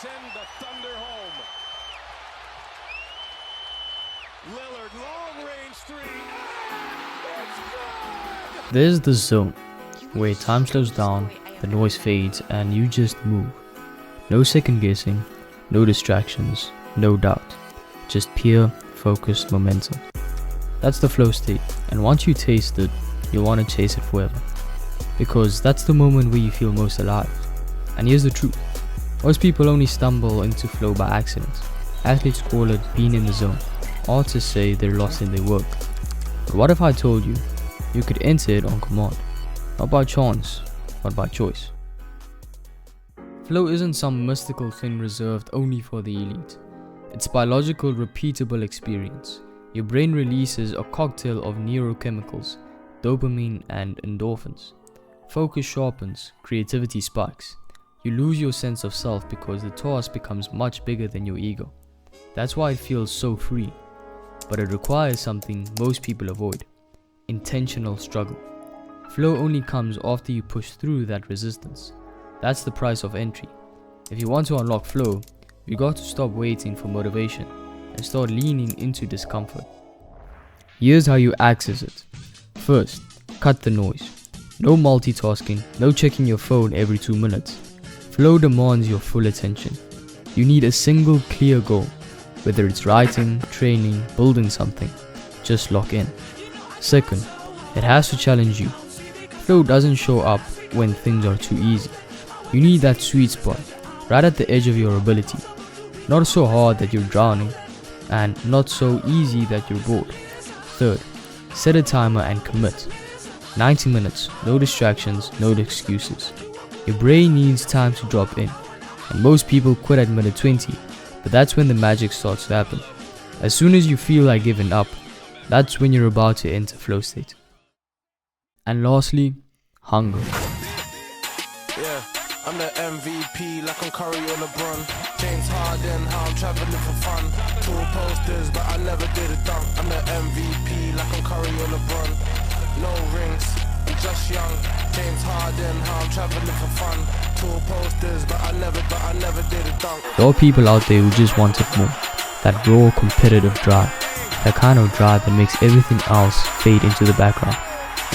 send the thunder home. Lillard, long range three. It's good! There's the zone, where time slows down, the noise fades, and you just move. No second guessing, no distractions, no doubt. Just pure, focused momentum. That's the flow state, and once you taste it, you'll want to chase it forever. Because that's the moment where you feel most alive. And here's the truth. Most people only stumble into flow by accident. Athletes call it being in the zone. Artists say they're lost in their work. But what if I told you, you could enter it on command? Not by chance, but by choice. Flow isn't some mystical thing reserved only for the elite. It's a biological, repeatable experience. Your brain releases a cocktail of neurochemicals, dopamine and endorphins. Focus sharpens, creativity spikes. You lose your sense of self because the task becomes much bigger than your ego. That's why it feels so free. But it requires something most people avoid: intentional struggle. Flow only comes after you push through that resistance. That's the price of entry. If you want to unlock flow, you got to stop waiting for motivation and start leaning into discomfort. Here's how you access it. First, cut the noise. No multitasking, no checking your phone every 2 minutes. Flow demands your full attention. You need a single clear goal, whether it's writing, training, building something. Just lock in. Second, it has to challenge you. Flow doesn't show up when things are too easy. You need that sweet spot, right at the edge of your ability. Not so hard that you're drowning, and not so easy that you're bored. Third, set a timer and commit. 90 minutes, no distractions, no excuses. Your brain needs time to drop in, and most people quit at minute 20, but that's when the magic starts to happen. As soon as you feel like giving up, that's when you're about to enter flow state. And lastly, hunger. Yeah, I'm the MVP like I'm Curry or LeBron. James Harden, how I'm traveling for fun. Tall posters, but I never did a dunk. I'm the MVP like I'm Curry or LeBron. No rings, I'm just young. James Harden, how I'm traveling for fun. Tall posters, but I never did a dunk. There are people out there who just want it more. That raw competitive drive. That kind of drive that makes everything else fade into the background.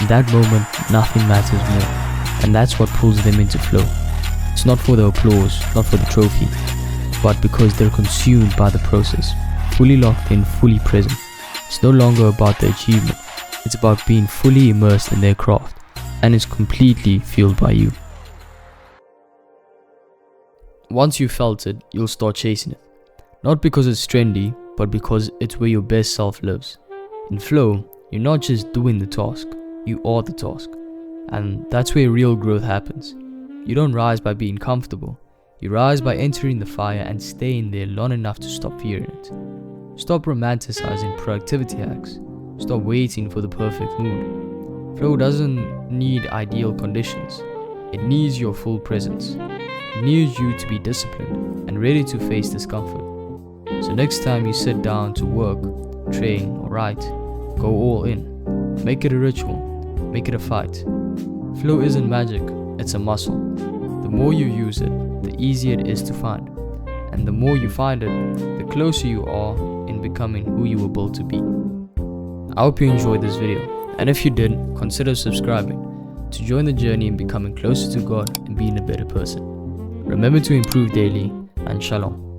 In that moment, nothing matters more. And that's what pulls them into flow. It's not for the applause, not for the trophy, but because they're consumed by the process. Fully locked in, fully present. It's no longer about the achievement. It's about being fully immersed in their craft, and it's completely fueled by you. Once you've felt it, you'll start chasing it. Not because it's trendy, but because it's where your best self lives. In flow, you're not just doing the task, you are the task. And that's where real growth happens. You don't rise by being comfortable. You rise by entering the fire and staying there long enough to stop fearing it. Stop romanticizing productivity hacks. Stop waiting for the perfect mood. Flow doesn't need ideal conditions. It needs your full presence. It needs you to be disciplined and ready to face discomfort. So next time you sit down to work, train, or write, go all in. Make it a ritual. Make it a fight. Flow isn't magic, it's a muscle. The more you use it, the easier it is to find. And the more you find it, the closer you are in becoming who you were built to be. I hope you enjoyed this video, and if you did, consider subscribing to join the journey in becoming closer to God and being a better person. Remember to improve daily, and shalom.